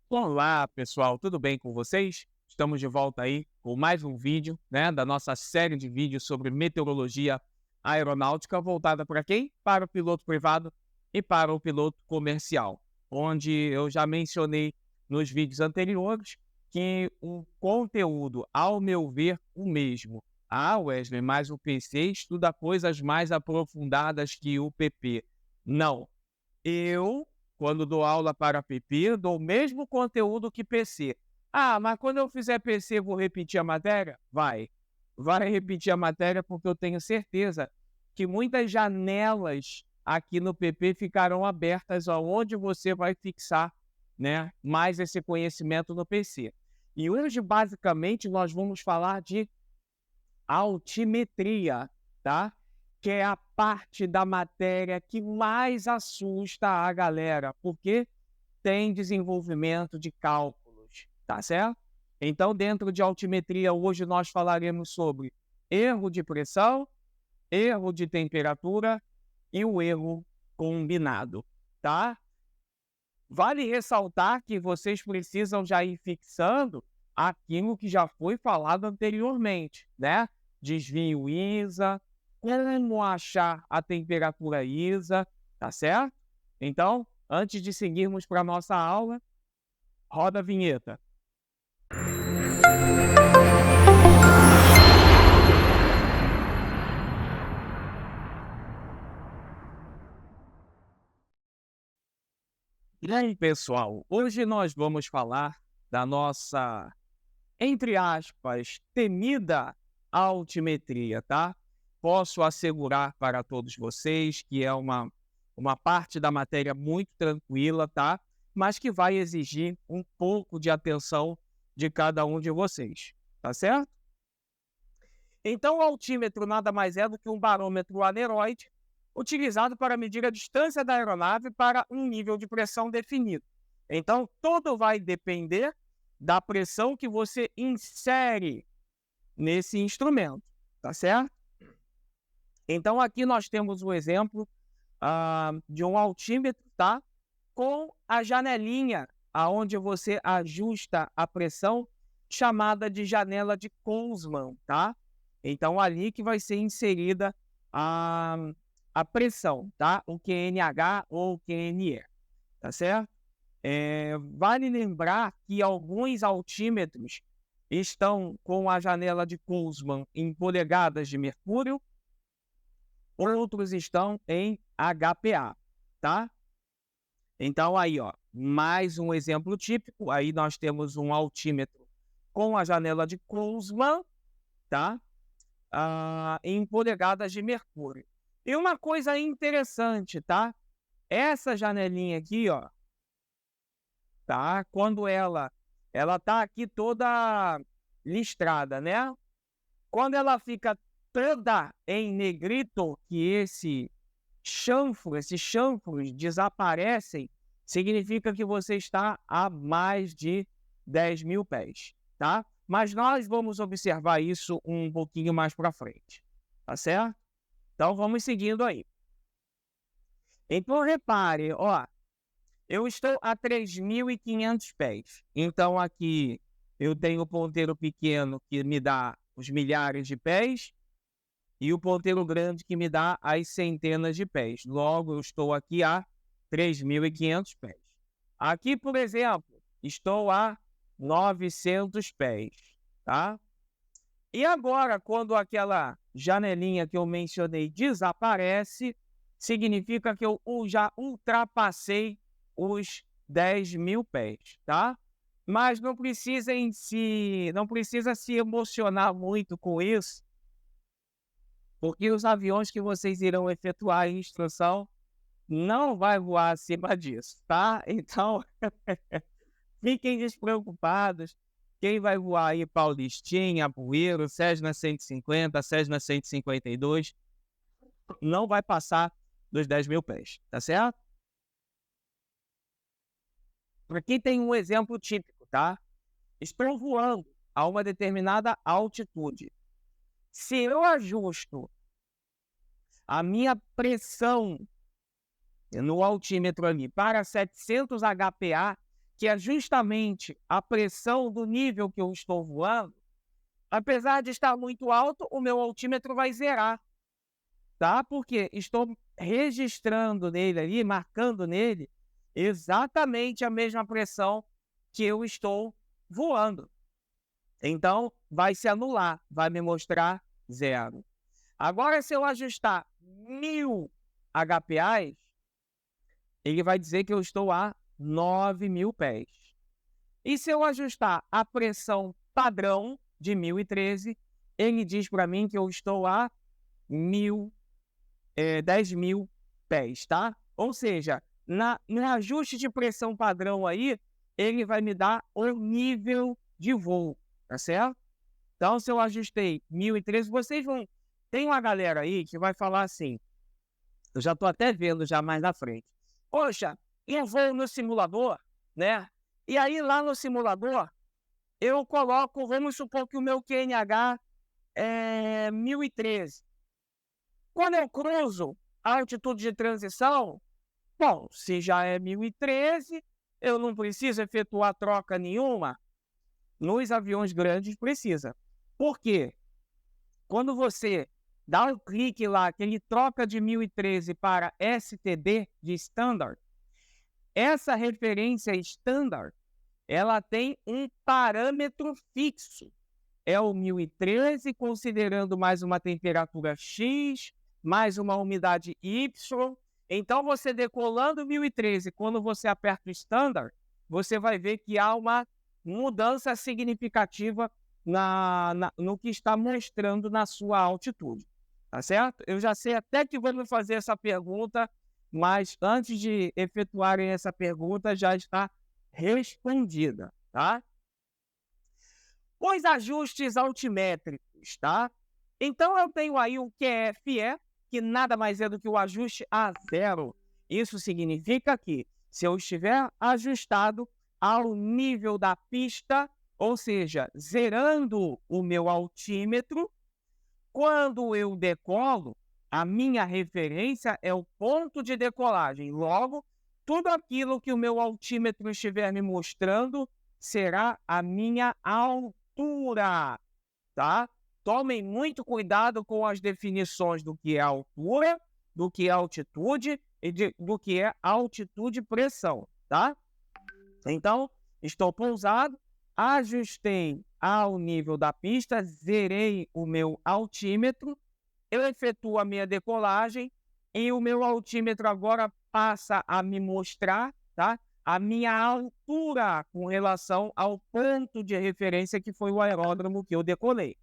Olá, pessoal, tudo bem com vocês? Estamos de volta aí com mais um vídeo, né, da nossa série de vídeos sobre meteorologia aeronáutica voltada para quem? Para o piloto privado e para o piloto comercial, onde eu já mencionei nos vídeos anteriores que o conteúdo, ao meu ver, o mesmo. Ah, Wesley, mas o PC estuda coisas mais aprofundadas que o PP. Não, eu, quando dou aula para PP, dou o mesmo conteúdo que PC. Ah, mas quando eu fizer PC, vou repetir a matéria? Vai. Vai repetir a matéria, porque eu tenho certeza que muitas janelas aqui no PP ficarão abertas aonde você vai fixar, né, mais esse conhecimento no PC. E hoje, basicamente, nós vamos falar de altimetria, tá? Que é a parte da matéria que mais assusta a galera, porque tem desenvolvimento de cálculos, tá certo? Então, dentro de altimetria, hoje nós falaremos sobre erro de pressão, erro de temperatura e o erro combinado, tá? Vale ressaltar que vocês precisam já ir fixando aquilo que já foi falado anteriormente, né? Desvio ISA, como achar a temperatura ISA, tá certo? Então, antes de seguirmos para a nossa aula, roda a vinheta. E aí, pessoal, hoje nós vamos falar da nossa, entre aspas, temida altimetria, tá? Posso assegurar para todos vocês que é uma parte da matéria muito tranquila, tá? Mas que vai exigir um pouco de atenção de cada um de vocês, tá certo? Então, o altímetro nada mais é do que um barômetro aneroide utilizado para medir a distância da aeronave para um nível de pressão definido. Então, tudo vai depender da pressão que você insere nesse instrumento, tá certo? Então, aqui nós temos o exemplo de um altímetro, tá? Com a janelinha aonde você ajusta a pressão, chamada de janela de Kohlmann, tá? Então, ali que vai ser inserida a, a pressão, tá? O QNH ou o QNE, tá certo? Vale lembrar que alguns altímetros estão com a janela de Kohlmann em polegadas de mercúrio, outros estão em HPA, tá? Então aí, ó, mais um exemplo típico, aí nós temos um altímetro com a janela de Kohlmann, tá? Em polegadas de mercúrio. E uma coisa interessante, tá? Essa janelinha aqui, ó, tá? Quando ela tá aqui toda listrada, né? Quando ela fica toda em negrito, que esses chanfros desaparecem, significa que você está a mais de 10.000 pés, tá? Mas nós vamos observar isso um pouquinho mais para frente, tá certo? Então vamos seguindo aí. Então repare, ó, eu estou a 3.500 pés. Então aqui eu tenho o ponteiro pequeno que me dá os milhares de pés e o ponteiro grande que me dá as centenas de pés. Logo, eu estou aqui a 3.500 pés. Aqui, por exemplo, estou a 900 pés, tá? E agora, quando aquela janelinha que eu mencionei desaparece, significa que eu já ultrapassei os 10.000 pés, tá? Mas não precisa se emocionar muito com isso, porque os aviões que vocês irão efetuar em instrução não vai voar acima disso, tá? Então, fiquem despreocupados. Quem vai voar aí Paulistinha, Apueiro, Cessna 150, Cessna 152, não vai passar dos 10.000 pés, tá certo? Aqui tem um exemplo típico, tá? Estou voando a uma determinada altitude. Se eu ajusto a minha pressão no altímetro ali para 700 HPA, que é justamente a pressão do nível que eu estou voando, apesar de estar muito alto, o meu altímetro vai zerar, tá? Porque estou registrando nele ali, marcando nele, exatamente a mesma pressão que eu estou voando. Então, vai se anular, vai me mostrar zero. Agora, se eu ajustar 1000 HPAs, ele vai dizer que eu estou a 9.000 pés. E se eu ajustar a pressão padrão de 1013, ele diz para mim que eu estou a 10.000 pés, tá? Ou seja, no ajuste de pressão padrão aí, ele vai me dar o nível de voo, tá certo? Então, se eu ajustei 1013, vocês vão... Tem uma galera aí que vai falar assim, eu já estou até vendo já mais na frente. Poxa, eu vou no simulador, né? E aí lá no simulador, eu coloco, vamos supor que o meu QNH é 1013. Quando eu cruzo a altitude de transição, bom, se já é 1013, eu não preciso efetuar troca nenhuma. Nos aviões grandes precisa. Por quê? Quando você dá um clique lá, que ele troca de 1013 para STD, de Standard, essa referência Standard, ela tem um parâmetro fixo. É o 1013, considerando mais uma temperatura X, mais uma umidade Y. Então, você decolando 1013, quando você aperta o Standard, você vai ver que há uma mudança significativa no que está mostrando na sua altitude. Tá certo? Eu já sei até que vão me fazer essa pergunta, mas antes de efetuarem essa pergunta, já está respondida, tá? Os ajustes altimétricos, tá? Então, eu tenho aí o QFE, que nada mais é do que o ajuste a zero. Isso significa que, se eu estiver ajustado ao nível da pista, ou seja, zerando o meu altímetro, quando eu decolo, a minha referência é o ponto de decolagem. Logo, tudo aquilo que o meu altímetro estiver me mostrando será a minha altura, tá? Tomem muito cuidado com as definições do que é altura, do que é altitude e do que é altitude e pressão, tá? Então, estou pousado, ajustei ao nível da pista, zerei o meu altímetro, eu efetuo a minha decolagem e o meu altímetro agora passa a me mostrar, tá, a minha altura com relação ao ponto de referência que foi o aeródromo que eu decolei.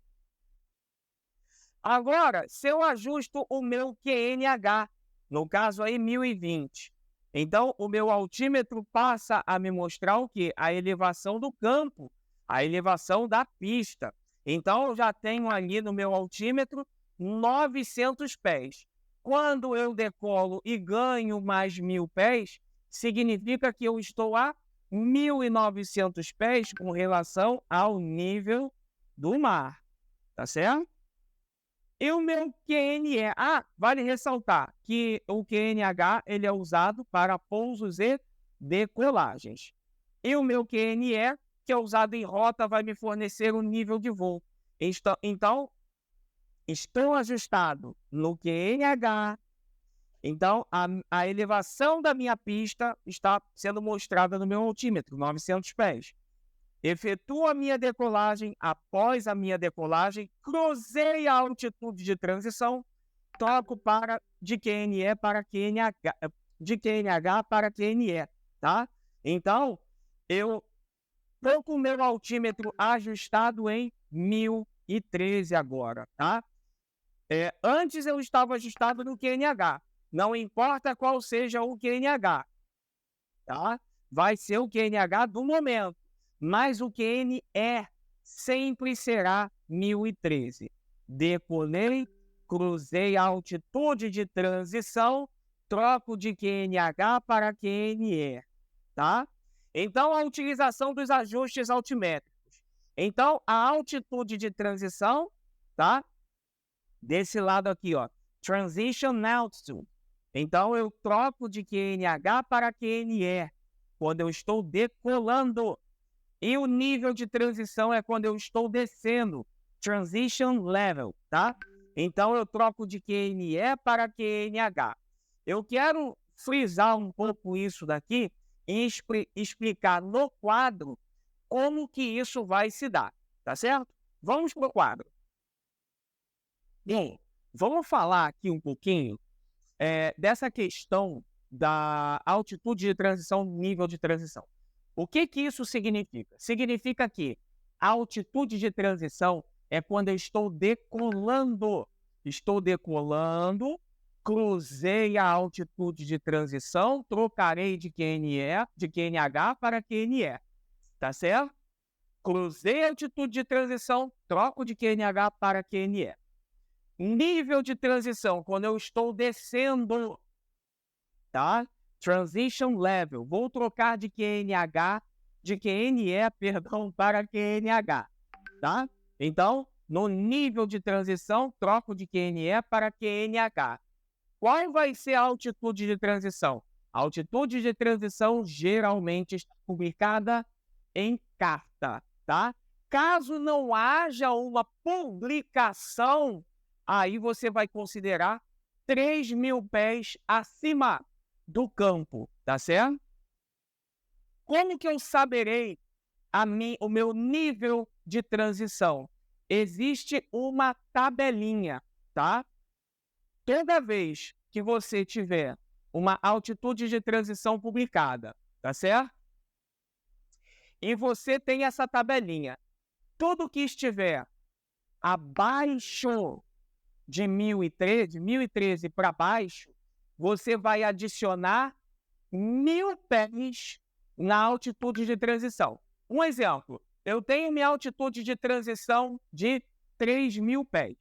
Agora, se eu ajusto o meu QNH, no caso aí 1020, então o meu altímetro passa a me mostrar o quê? A elevação do campo, a elevação da pista. Então, eu já tenho ali no meu altímetro 900 pés. Quando eu decolo e ganho mais 1.000 pés, significa que eu estou a 1.900 pés com relação ao nível do mar, tá certo? E o meu QNE, vale ressaltar que o QNH ele é usado para pousos e decolagens. E o meu QNE, que é usado em rota, vai me fornecer o nível de voo. Então, estou ajustado no QNH. Então, a elevação da minha pista está sendo mostrada no meu altímetro, 900 pés. Efetuo a minha decolagem, após a minha decolagem, cruzei a altitude de transição, troco de QNE para QNH, de QNH para QNE, tá? Então, eu estou com o meu altímetro ajustado em 1013 agora, tá? Antes eu estava ajustado no QNH, não importa qual seja o QNH, tá? Vai ser o QNH do momento. Mas o QNE sempre será 1013. Decolei, cruzei a altitude de transição, troco de QNH para QNE, tá? Então, a utilização dos ajustes altimétricos. Então, a altitude de transição, tá? Desse lado aqui, ó, Transition Altitude. Então, eu troco de QNH para QNE. quando eu estou decolando. E o nível de transição é quando eu estou descendo. Transition level, tá? Então, eu troco de QNE para QNH. Eu quero frisar um pouco isso daqui e explicar no quadro como que isso vai se dar, tá certo? Vamos para o quadro. Bem, vamos falar aqui um pouquinho dessa questão da altitude de transição, nível de transição. O que que isso significa? Significa que a altitude de transição é quando eu estou decolando. Estou decolando, cruzei a altitude de transição, trocarei de QNH para QNE. Tá certo? Cruzei a altitude de transição, troco de QNH para QNE. Nível de transição, quando eu estou descendo, tá? Transition level. Vou trocar de QNE, perdão, para QNH, tá? Então, no nível de transição, troco de QNE para QNH. Qual vai ser a altitude de transição? A altitude de transição geralmente está publicada em carta, tá? Caso não haja uma publicação, aí você vai considerar 3.000 pés acima do campo, tá certo? Como que eu saberei o meu nível de transição? Existe uma tabelinha, tá? Toda vez que você tiver uma altitude de transição publicada, tá certo? E você tem essa tabelinha. Tudo que estiver abaixo de 1.013 para baixo, você vai adicionar 1.000 pés na altitude de transição. Um exemplo, eu tenho minha altitude de transição de 3.000 pés,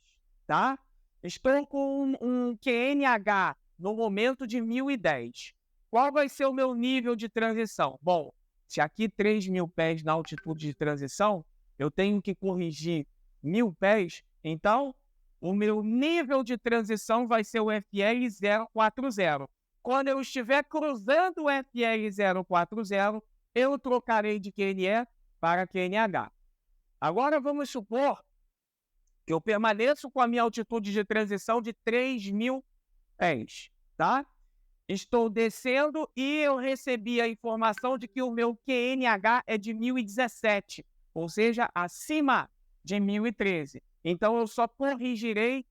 tá? Estou com um QNH no momento de 1.010. Qual vai ser o meu nível de transição? Bom, se aqui 3.000 pés na altitude de transição, eu tenho que corrigir 1.000 pés, então o meu nível de transição vai ser o FL 040. Quando eu estiver cruzando o FL 040, eu trocarei de QNE para QNH. Agora vamos supor que eu permaneço com a minha altitude de transição de 3.000 pés, tá? Estou descendo e eu recebi a informação de que o meu QNH é de 1.017, ou seja, acima de 1.013. Então, eu só corrigirei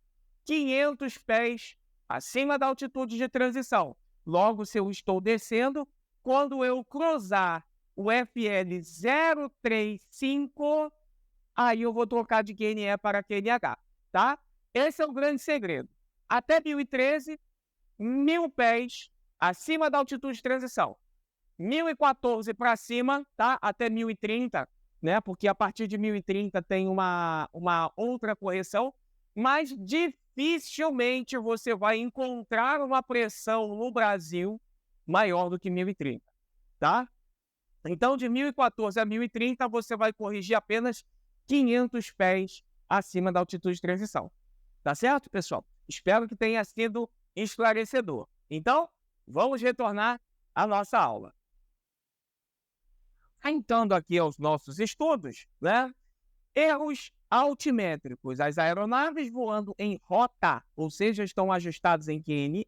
500 pés acima da altitude de transição. Logo, se eu estou descendo, quando eu cruzar o FL 035, aí eu vou trocar de QNE para QNH, tá? Esse é o grande segredo. Até 1.013, 1.000 pés acima da altitude de transição. 1.014 para cima, tá? Até 1.030, né? Porque a partir de 1.030 tem uma outra correção, mas dificilmente você vai encontrar uma pressão no Brasil maior do que 1.030, tá? Então, de 1.014 a 1.030, você vai corrigir apenas 500 pés acima da altitude de transição. Tá certo, pessoal? Espero que tenha sido esclarecedor. Então, vamos retornar à nossa aula. Entrando aqui aos nossos estudos, né? Erros altimétricos. As aeronaves voando em rota, ou seja, estão ajustadas em QNE,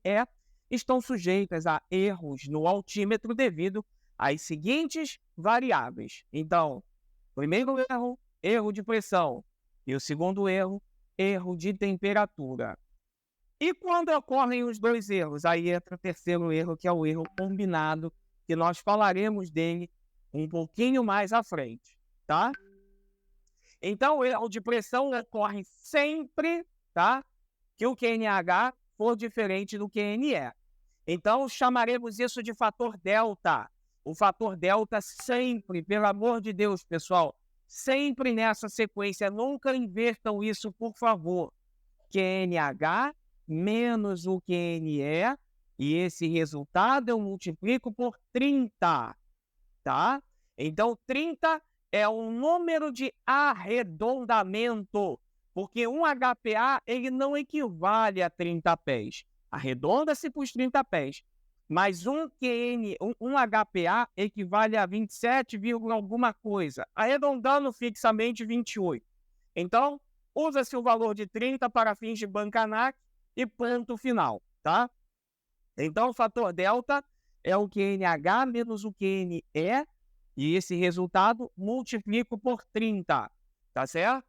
estão sujeitas a erros no altímetro devido às seguintes variáveis. Então, primeiro erro, erro de pressão. E o segundo erro, erro de temperatura. E quando ocorrem os dois erros, aí entra o terceiro erro, que é o erro combinado, que nós falaremos dele um pouquinho mais à frente, tá? Então, o erro de pressão ocorre sempre, tá? Que o QNH for diferente do QNE. Então, chamaremos isso de fator delta. O fator delta sempre, pelo amor de Deus, pessoal, sempre nessa sequência, nunca invertam isso, por favor. QNH menos o QNE, e esse resultado eu multiplico por 30, tá? Então, 30 é um número de arredondamento, porque um HPA ele não equivale a 30 pés. Arredonda-se para os 30 pés. mas um HPA equivale a 27, alguma coisa, arredondando fixamente 28. Então, usa-se o valor de 30 para fins de Bancanac e ponto final, tá? Então, o fator delta é o QNH menos o QNE, e esse resultado multiplico por 30, tá certo?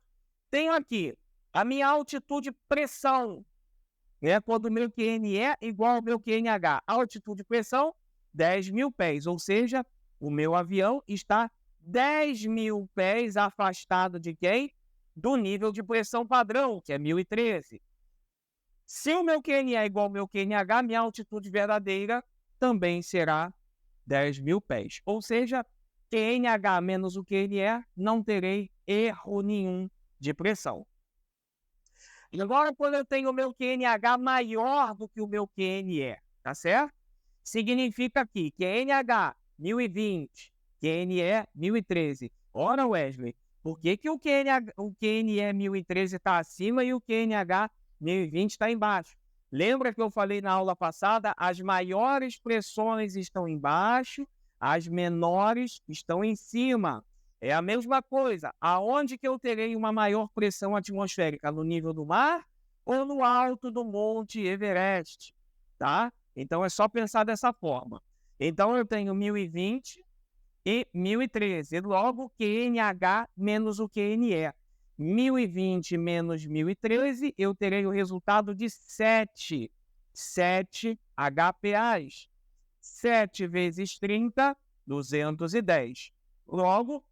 Tenho aqui a minha altitude pressão, né? Quando o meu QNE é igual ao meu QNH. Altitude e pressão, 10.000 pés, ou seja, o meu avião está 10.000 pés afastado de quem? Do nível de pressão padrão, que é 1.013. Se o meu QNE é igual ao meu QNH, minha altitude verdadeira também será 10.000 pés. Ou seja, QNH menos o QNE, não terei erro nenhum de pressão. E agora, quando eu tenho o meu QNH maior do que o meu QNE, tá certo? Significa que QNH 1020, QNE 1013. Ora, Wesley, por que o QNE 1013 está acima e o QNH 1020 está embaixo? Lembra que eu falei na aula passada? As maiores pressões estão embaixo, as menores estão em cima. É a mesma coisa. Aonde que eu terei uma maior pressão atmosférica? No nível do mar ou no alto do Monte Everest? Tá? Então, é só pensar dessa forma. Então, eu tenho 1020 e 1013. Logo, QNH menos o QNE. 1020 menos 1013, eu terei o resultado de 7 HPAs. 7 vezes 30, 210. Logo,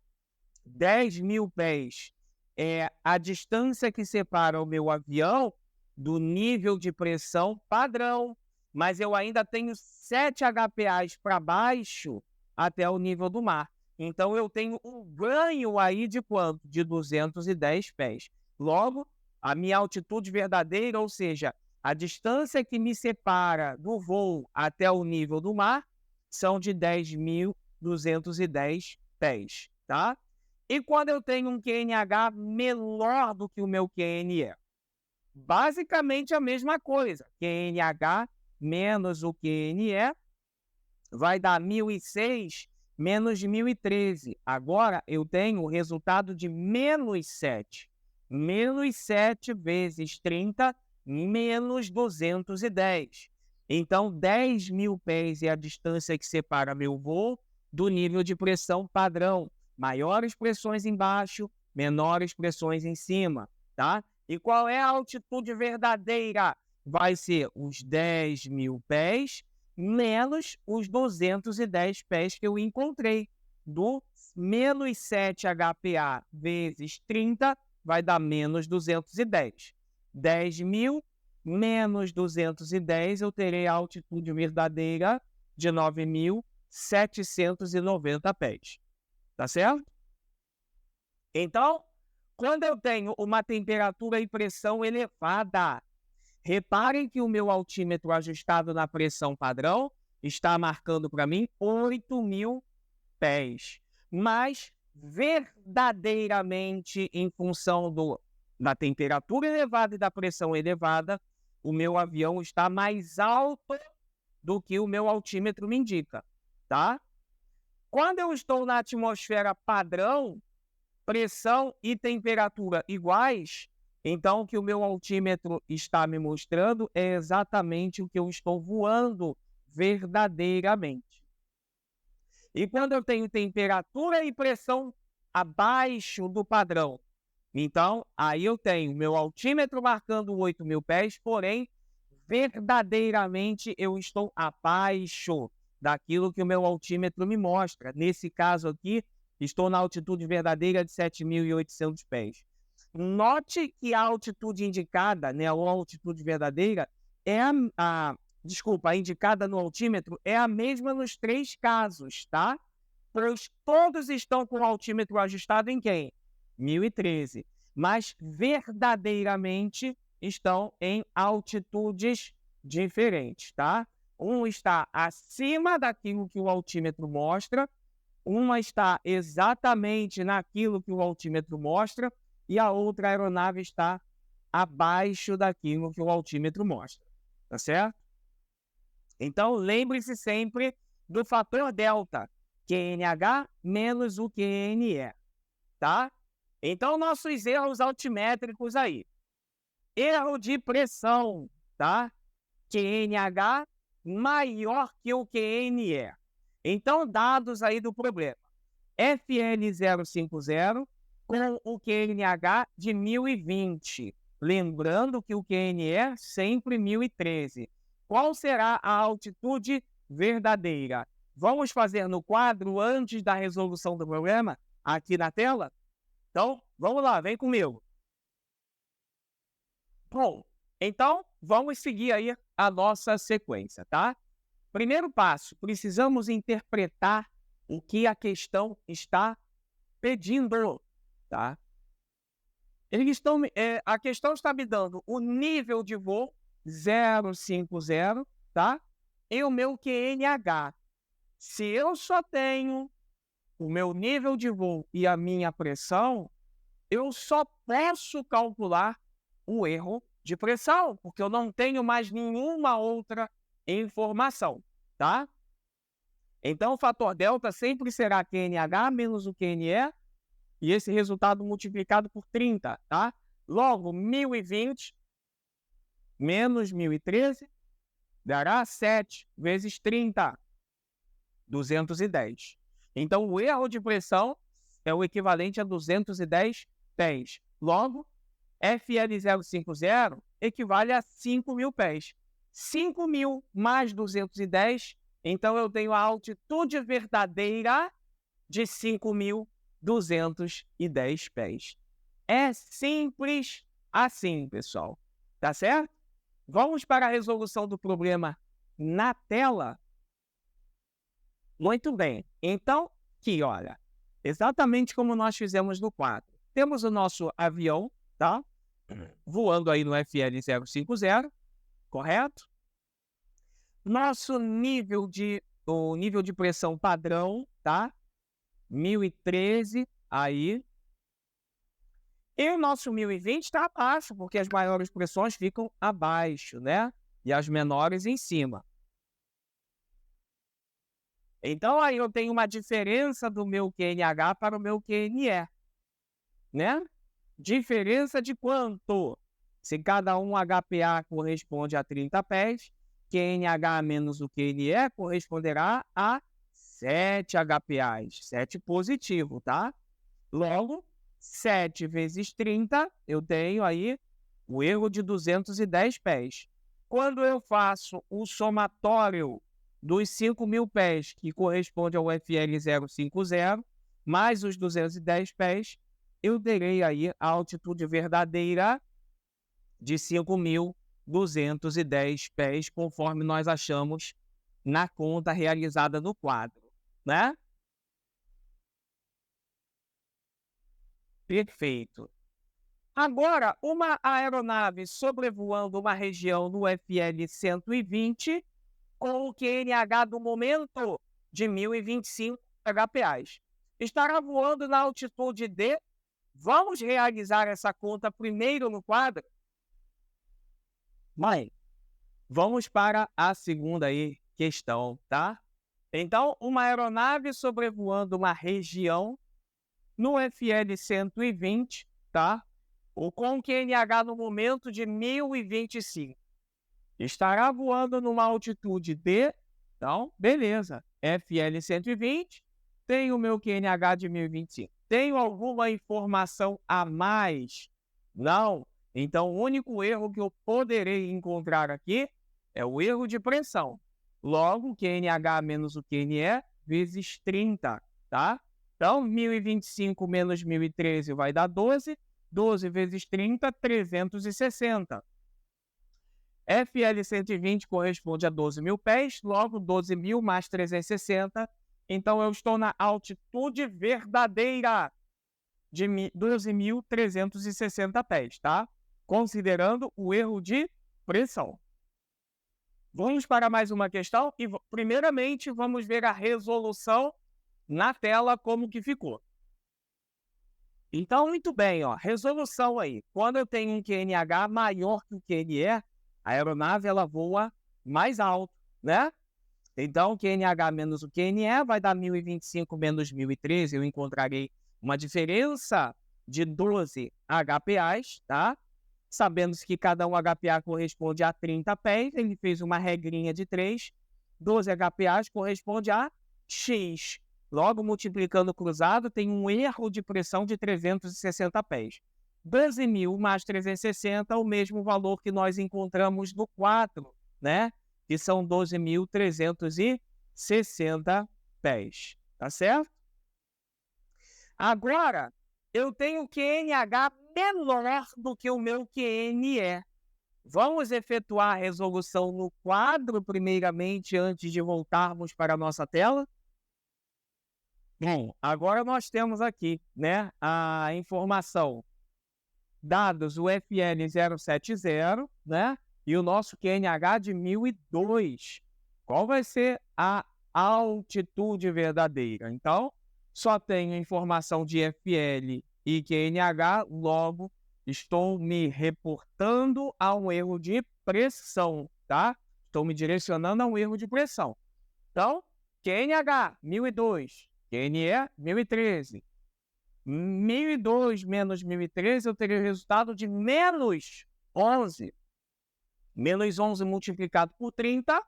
10.000 pés é a distância que separa o meu avião do nível de pressão padrão, mas eu ainda tenho 7 HPAs para baixo até o nível do mar. Então, eu tenho um ganho aí de quanto? De 210 pés. Logo, a minha altitude verdadeira, ou seja, a distância que me separa do voo até o nível do mar, são de 10.210 pés, tá? E quando eu tenho um QNH menor do que o meu QNE? Basicamente a mesma coisa. QNH menos o QNE vai dar 1.006 menos 1.013. Agora eu tenho o resultado de menos 7. Menos 7 vezes 30, menos 210. Então, 10.000 pés é a distância que separa meu voo do nível de pressão padrão. Maiores pressões embaixo, menores pressões em cima, tá? E qual é a altitude verdadeira? Vai ser os 10.000 pés menos os 210 pés que eu encontrei. Do menos 7 HPA vezes 30 vai dar menos 210. 10.000 menos 210, eu terei a altitude verdadeira de 9.790 pés. Tá certo? Então, quando eu tenho uma temperatura e pressão elevada, reparem que o meu altímetro ajustado na pressão padrão está marcando para mim 8.000 pés. Mas, verdadeiramente, em função da temperatura elevada e da pressão elevada, o meu avião está mais alto do que o meu altímetro me indica, tá? Quando eu estou na atmosfera padrão, pressão e temperatura iguais, então o que o meu altímetro está me mostrando é exatamente o que eu estou voando verdadeiramente. E quando eu tenho temperatura e pressão abaixo do padrão, então aí eu tenho meu altímetro marcando 8.000 pés, porém, verdadeiramente eu estou abaixo daquilo que o meu altímetro me mostra. Nesse caso aqui, estou na altitude verdadeira de 7.800 pés. Note que a altitude indicada, né, ou a altitude verdadeira, é a indicada no altímetro é a mesma nos 3 casos, tá? Pois todos estão com o altímetro ajustado em quem? 1013. Mas verdadeiramente estão em altitudes diferentes, tá? Um está acima daquilo que o altímetro mostra, uma está exatamente naquilo que o altímetro mostra e a outra aeronave está abaixo daquilo que o altímetro mostra, tá certo? Então, lembre-se sempre do fator delta, QNH menos o QNE, tá? Então, nossos erros altimétricos aí. Erro de pressão, tá? QNH maior que o QNE. Então, dados aí do problema. FL050 com o QNH de 1020. Lembrando que o QNE é sempre 1013. Qual será a altitude verdadeira? Vamos fazer no quadro antes da resolução do problema, aqui na tela? Então, vamos lá, vem comigo. Bom, então, vamos seguir aí a nossa sequência, tá? Primeiro passo, precisamos interpretar o que a questão está pedindo, tá? A questão está me dando o nível de voo 050, tá? E o meu QNH. Se eu só tenho o meu nível de voo e a minha pressão, eu só posso calcular o erro de pressão, porque eu não tenho mais nenhuma outra informação, tá? Então, o fator delta sempre será QNH menos o QNE, e esse resultado multiplicado por 30, tá? Logo, 1020 menos 1013 dará 7 vezes 30, 210. Então, o erro de pressão é o equivalente a 210 pés. Logo, FL050 equivale a 5.000 pés. 5.000 mais 210, então eu tenho a altitude verdadeira de 5.210 pés. É simples assim, pessoal. Tá certo? Vamos para a resolução do problema na tela? Muito bem. Então, aqui, olha, exatamente como nós fizemos no quadro. Temos o nosso avião, tá? Voando aí no FL050, correto? O nível de pressão padrão, tá? 1013 aí. E o nosso 1020 está abaixo, porque as maiores pressões ficam abaixo, né? E as menores em cima. Então, aí eu tenho uma diferença do meu QNH para o meu QNE, né? Diferença de quanto? Se cada um HPA corresponde a 30 pés, QNH menos o QNE corresponderá a 7 HPAs. 7 positivo, tá? Logo, 7 vezes 30, eu tenho aí o erro de 210 pés. Quando eu faço o somatório dos 5.000 pés, que corresponde ao FL050, mais os 210 pés, eu terei aí a altitude verdadeira de 5.210 pés, conforme nós achamos na conta realizada no quadro, né? Perfeito. Agora, uma aeronave sobrevoando uma região no FL 120, com o QNH do momento de 1025 HPAs. Estará voando na altitude de... Vamos realizar essa conta primeiro no quadro? Mãe, vamos para a segunda aí questão, tá? Então, uma aeronave sobrevoando uma região no FL 120, tá? Com QNH no momento de 1025. Estará voando numa altitude de... Então, beleza. FL 120, tenho o meu QNH de 1025. Tenho alguma informação a mais? Não. Então, o único erro que eu poderei encontrar aqui é o erro de pressão. Logo, QNH menos o QNE vezes 30, tá? Então, 1025 menos 1013 vai dar 12. 12 vezes 30, 360. FL 120 corresponde a 12.000 pés, logo 12.000 mais 360. Então, eu estou na altitude verdadeira de 12.360 pés, tá? Considerando o erro de pressão. Vamos para mais uma questão e, primeiramente, vamos ver a resolução na tela como que ficou. Então, muito bem, ó, resolução aí. Quando eu tenho um QNH maior que o QNE, a aeronave ela voa mais alto, né? Então, QNH menos o QNE vai dar 1.025 menos 1.013. Eu encontrarei uma diferença de 12 HPAs, tá? Sabendo que cada um HPA corresponde a 30 pés, ele fez uma regrinha de 3. 12 HPAs corresponde a X. Logo, multiplicando cruzado, tem um erro de pressão de 360 pés. 12.000 mais 360 é o mesmo valor que nós encontramos no 4, né? Que são 12.360 pés. Tá certo? Agora, eu tenho QNH menor do que o meu QNE. Vamos efetuar a resolução no quadro, primeiramente, antes de voltarmos para a nossa tela? Bom, agora nós temos aqui, né, a informação. Dados o FL 070, né, e o nosso QNH de 1.002. Qual vai ser a altitude verdadeira? Então, só tenho informação de FL e QNH, logo estou me reportando a um erro de pressão, tá? Estou me direcionando a um erro de pressão. Então, QNH, 1.002, QNE, 1.013. 1.002 menos 1.013, eu teria o resultado de menos 11. Menos 11 multiplicado por 30,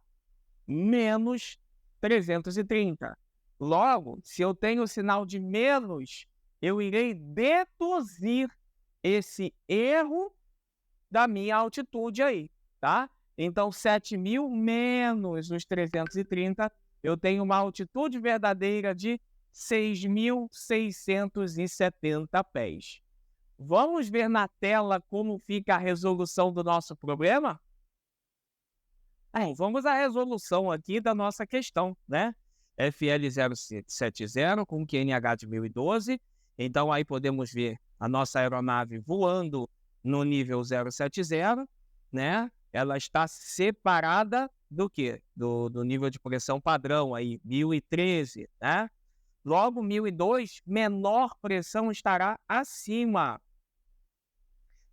menos 330. Logo, se eu tenho o sinal de menos, eu irei deduzir esse erro da minha altitude aí, tá? Então, 7.000 menos os 330, eu tenho uma altitude verdadeira de 6.670 pés. Vamos ver na tela como fica a resolução do nosso problema? Vamos à resolução aqui da nossa questão, né? FL 070 com QNH de 1.012. Então, aí podemos ver a nossa aeronave voando no nível 070, né? Ela está separada do quê? Do nível de pressão padrão aí, 1.013, né? Logo, 1.002, menor pressão estará acima.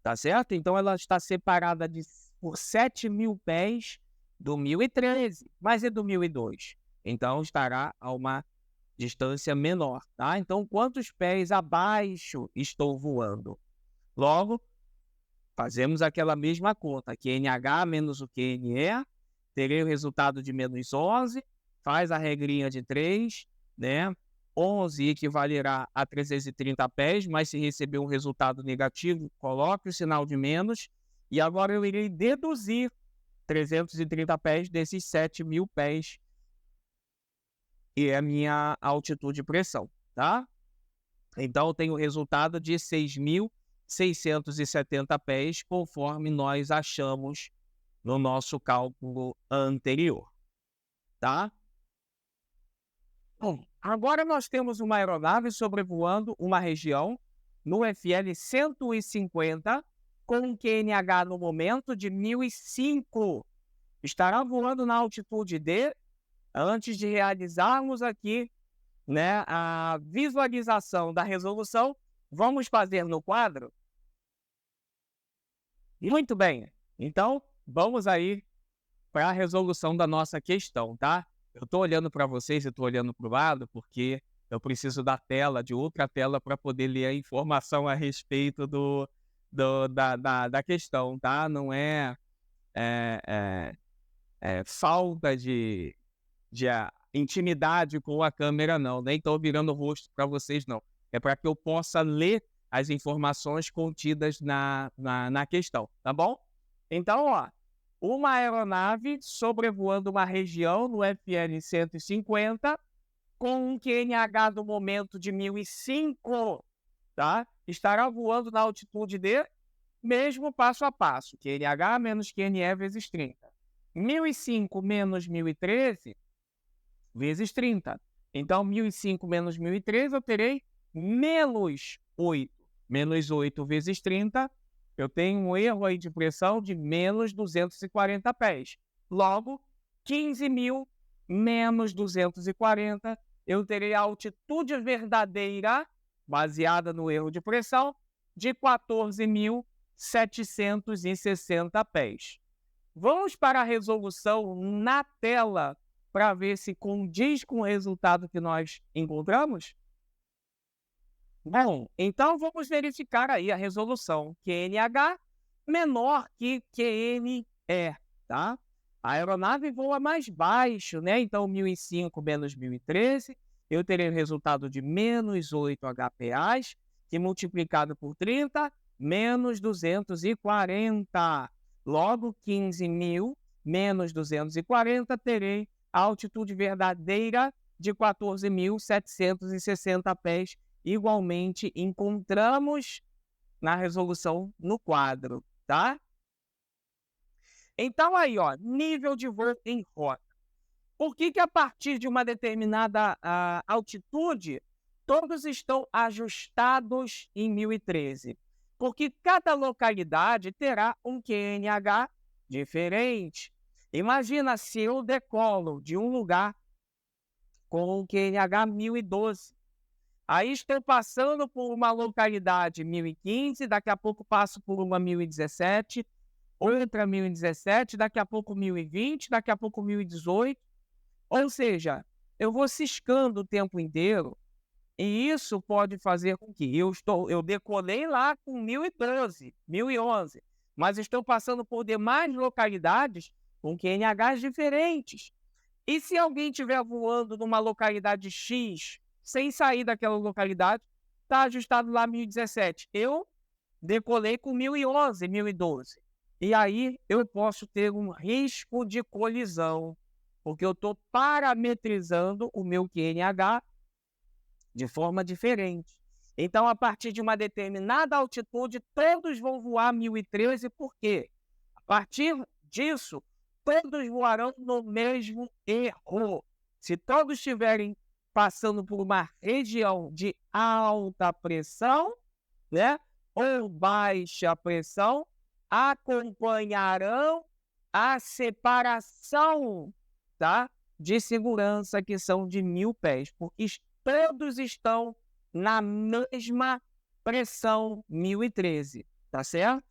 Tá certo? Então, ela está separada por 7.000 pés do 1.013, mas é do 1.002. Então, estará a uma distância menor, tá? Então, quantos pés abaixo estou voando? Logo, fazemos aquela mesma conta. QNH menos o QNE, terei o resultado de menos 11, faz a regrinha de 3, né? 11 equivalerá a 330 pés, mas se receber um resultado negativo, coloque o sinal de menos. E agora eu irei deduzir 330 pés desses 7.000 pés, que é a minha altitude de pressão, tá? Então, eu tenho o resultado de 6.670 pés, conforme nós achamos no nosso cálculo anterior, tá? Bom, agora nós temos uma aeronave sobrevoando uma região no FL 150 com um QNH no momento de 1.005. Estará voando na altitude de, antes de realizarmos aqui, né, a visualização da resolução, vamos fazer no quadro? Muito bem. Então, vamos aí para a resolução da nossa questão, tá? Eu estou olhando para vocês, eu estou olhando para o lado, porque eu preciso da tela, de outra tela, para poder ler a informação a respeito da questão, tá? Não é, falta de intimidade com a câmera, não. Nem estou virando o rosto para vocês, não. É para que eu possa ler as informações contidas na questão, tá bom? Então, ó, uma aeronave sobrevoando uma região no FL 150 com um QNH do momento de 1.005, tá? Estará voando na altitude de, mesmo passo a passo, QNH menos QNE vezes 30. 1.005 menos 1.013 vezes 30. Então, 1.005 menos 1.013, eu terei menos 8. Menos 8 vezes 30, eu tenho um erro aí de pressão de menos 240 pés. Logo, 15.000 menos 240, eu terei a altitude verdadeira, baseada no erro de pressão, de 14.760 pés. Vamos para a resolução na tela para ver se condiz com o resultado que nós encontramos? Bom, então vamos verificar aí a resolução QNH menor que QNE, tá? A aeronave voa mais baixo, né? Então, 1005 menos 1013, eu terei o resultado de menos 8 HPAs, que multiplicado por 30, menos 240. Logo, 15.000 menos 240, terei a altitude verdadeira de 14.760 pés. Igualmente, encontramos na resolução no quadro, tá? Então, aí, ó, nível de voo em rota. Por que a partir de uma determinada altitude, todos estão ajustados em 1013? Porque cada localidade terá um QNH diferente. Imagina se eu decolo de um lugar com o QNH 1012. Aí estou passando por uma localidade 1015, daqui a pouco passo por uma 1017, outra 1017, daqui a pouco 1020, daqui a pouco 1018. Ou seja, eu vou ciscando o tempo inteiro e isso pode fazer com que eu decolei lá com 1012, 1011, mas estou passando por demais localidades com QNHs diferentes. E se alguém estiver voando numa localidade X, sem sair daquela localidade, está ajustado lá 1017. Eu decolei com 1011, 1012. E aí eu posso ter um risco de colisão, porque eu estou parametrizando o meu QNH de forma diferente. Então, a partir de uma determinada altitude, todos vão voar 1013, por quê? A partir disso, todos voarão no mesmo erro. Se todos estiverem passando por uma região de alta pressão, né, ou baixa pressão, acompanharão a separação, tá, de segurança, que são de 1.000 pés, porque todos estão na mesma pressão 1013, tá certo?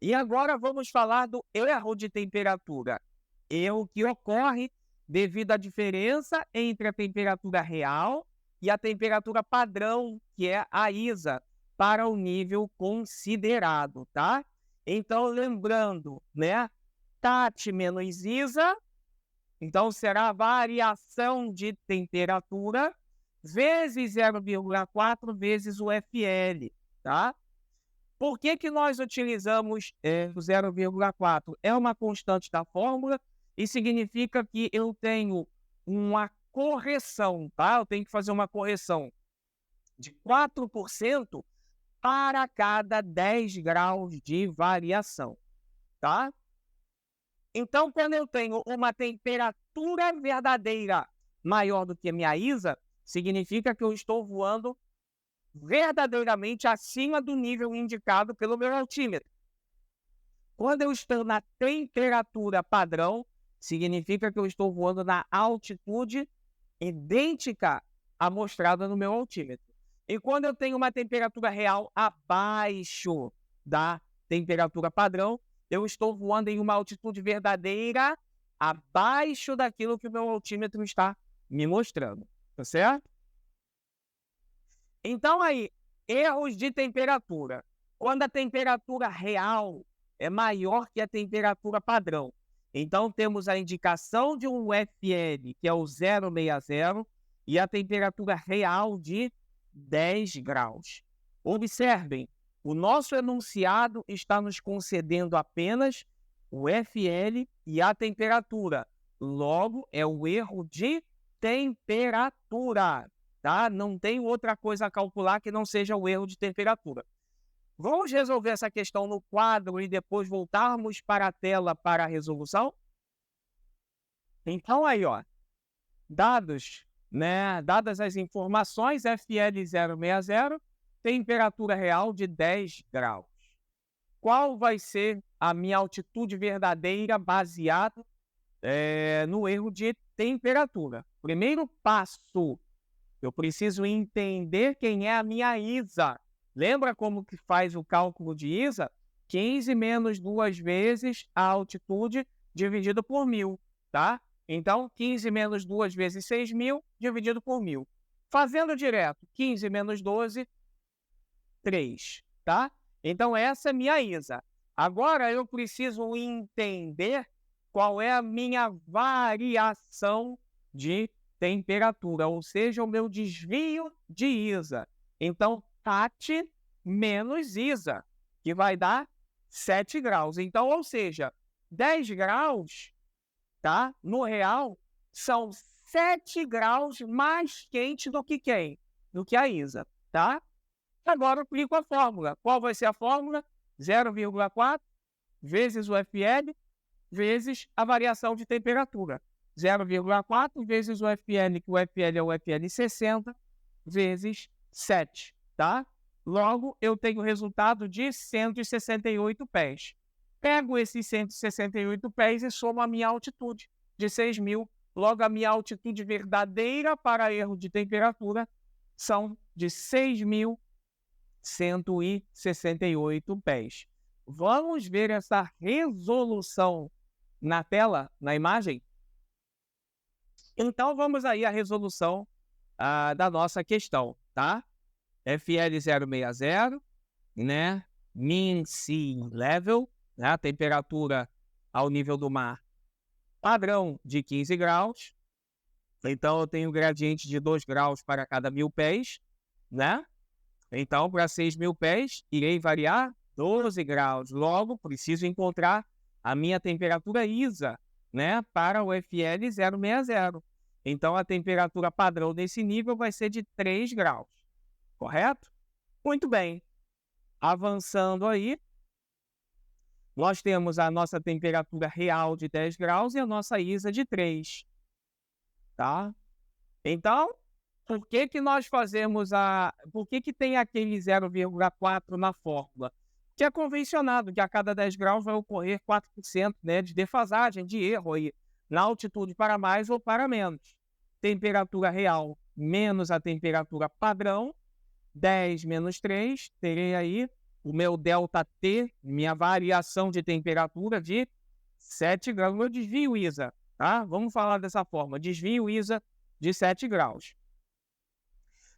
E agora vamos falar do erro de temperatura. Erro que ocorre devido à diferença entre a temperatura real e a temperatura padrão, que é a ISA, para o nível considerado, tá? Então, lembrando, né? TAT menos ISA, então será a variação de temperatura vezes 0,4 vezes o FL, tá? Por que nós utilizamos o 0,4? É uma constante da fórmula e significa que eu tenho uma correção, tá? Eu tenho que fazer uma correção de 4% para cada 10 graus de variação, tá? Então, quando eu tenho uma temperatura verdadeira maior do que a minha ISA, significa que eu estou voando verdadeiramente acima do nível indicado pelo meu altímetro. Quando eu estou na temperatura padrão, significa que eu estou voando na altitude idêntica à mostrada no meu altímetro. E quando eu tenho uma temperatura real abaixo da temperatura padrão, eu estou voando em uma altitude verdadeira abaixo daquilo que o meu altímetro está me mostrando, tá certo? Então aí, erros de temperatura. Quando a temperatura real é maior que a temperatura padrão. Então temos a indicação de um FL, que é o 060, e a temperatura real de 10 graus. Observem, o nosso enunciado está nos concedendo apenas o FL e a temperatura. Logo, é o erro de temperatura, tá? Não tem outra coisa a calcular que não seja o erro de temperatura. Vamos resolver essa questão no quadro e depois voltarmos para a tela para a resolução? Então, aí, ó, dadas as informações, FL 060, temperatura real de 10 graus. Qual vai ser a minha altitude verdadeira baseada no erro de temperatura? Primeiro passo, eu preciso entender quem é a minha ISA. Lembra como que faz o cálculo de ISA? 15 menos 2 vezes a altitude dividido por 1.000, tá? Então, 15 menos 2 vezes 6.000 dividido por 1.000. Fazendo direto, 15 menos 12, 3, tá? Então, essa é minha ISA. Agora, eu preciso entender qual é a minha variação de temperatura, ou seja, o meu desvio de ISA. Então, TAT menos ISA, que vai dar 7 graus. Então, ou seja, 10 graus, tá? No real, são 7 graus mais quente do que quem? Do que a ISA, tá? Agora eu aplico a fórmula. Qual vai ser a fórmula? 0,4 vezes o FL vezes a variação de temperatura. 0,4 vezes o FL, que o FL é o FL 60, vezes 7, tá? Logo, eu tenho o resultado de 168 pés. Pego esses 168 pés e somo a minha altitude de 6.000. Logo, a minha altitude verdadeira para erro de temperatura são de 6.168 pés. Vamos ver essa resolução na tela, na imagem? Então, vamos aí à resolução da nossa questão, tá? FL 060, né? Mean Sea Level, né? A temperatura ao nível do mar padrão de 15 graus. Então, eu tenho gradiente de 2 graus para cada 1.000 pés, né? Então, para 6.000 pés, irei variar 12 graus. Logo, preciso encontrar a minha temperatura ISA, né, para o FL 060. Então, a temperatura padrão desse nível vai ser de 3 graus, correto? Muito bem. Avançando aí, nós temos a nossa temperatura real de 10 graus e a nossa ISA de 3, tá? Então, por que que nós fazemos Por que que tem aquele 0,4 na fórmula? Que é convencionado que a cada 10 graus vai ocorrer 4%, né, de defasagem, de erro aí, na altitude para mais ou para menos. Temperatura real menos a temperatura padrão, 10 menos 3, terei aí o meu ΔT, minha variação de temperatura de 7 graus. Meu desvio ISA, tá? Vamos falar dessa forma, desvio ISA de 7 graus.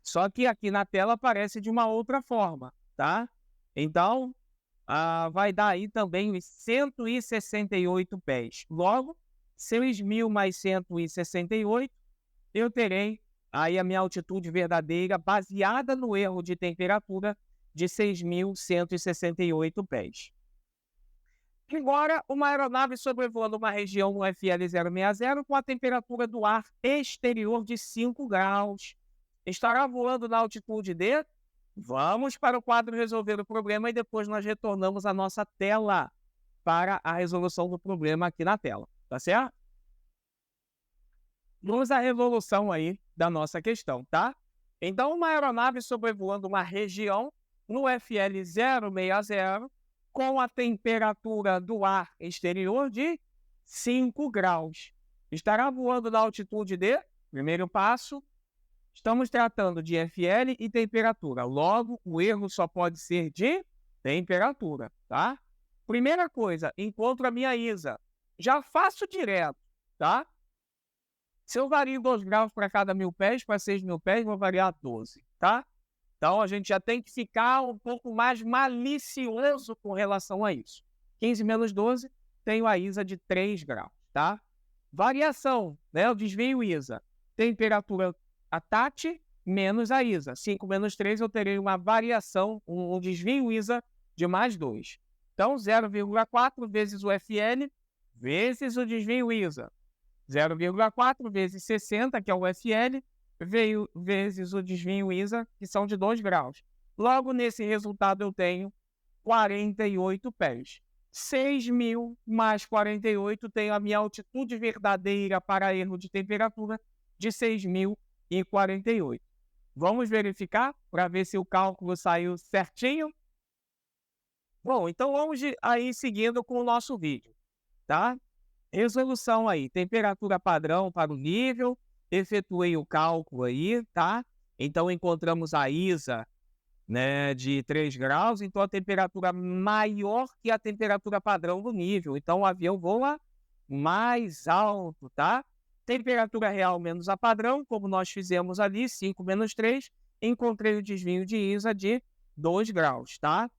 Só que aqui na tela aparece de uma outra forma, tá? Então, vai dar aí também os 168 pés. Logo, 6.000 mais 168, eu terei aí a minha altitude verdadeira baseada no erro de temperatura de 6.168 pés. Agora, uma aeronave sobrevoando uma região no FL 060 com a temperatura do ar exterior de 5 graus. Estará voando na altitude de... Vamos para o quadro resolver o problema e depois nós retornamos à nossa tela para a resolução do problema aqui na tela, tá certo? Vamos à resolução aí da nossa questão, tá? Então, uma aeronave sobrevoando uma região no FL 060 com a temperatura do ar exterior de 5 graus. Estará voando na altitude de... Primeiro passo, estamos tratando de FL e temperatura. Logo, o erro só pode ser de temperatura, tá? Primeira coisa, encontro a minha ISA. Já faço direto, tá? Se eu vario 2 graus para cada 1.000 pés, para 6.000 pés, vou variar 12, tá? Então, a gente já tem que ficar um pouco mais malicioso com relação a isso. 15 menos 12, tenho a ISA de 3 graus, tá? Variação, né? O desvio ISA. Temperatura a TAT menos a ISA. 5 menos 3, eu terei uma variação, um desvio ISA de mais 2. Então, 0,4 vezes o FL vezes o desvio ISA. 0,4 vezes 60, que é o FL, vezes o desvio ISA, que são de 2 graus. Logo, nesse resultado, eu tenho 48 pés. 6.000 mais 48, tenho a minha altitude verdadeira para erro de temperatura de 6.048. Vamos verificar para ver se o cálculo saiu certinho? Bom, então vamos aí seguindo com o nosso vídeo, tá? Resolução aí, temperatura padrão para o nível, efetuei o cálculo aí, tá? Então encontramos a ISA né, de 3 graus, então a temperatura maior que a temperatura padrão do nível. Então o avião voa mais alto, tá? Temperatura real menos a padrão, como nós fizemos ali, 5 menos 3, encontrei o desvio de ISA de 2 graus, tá?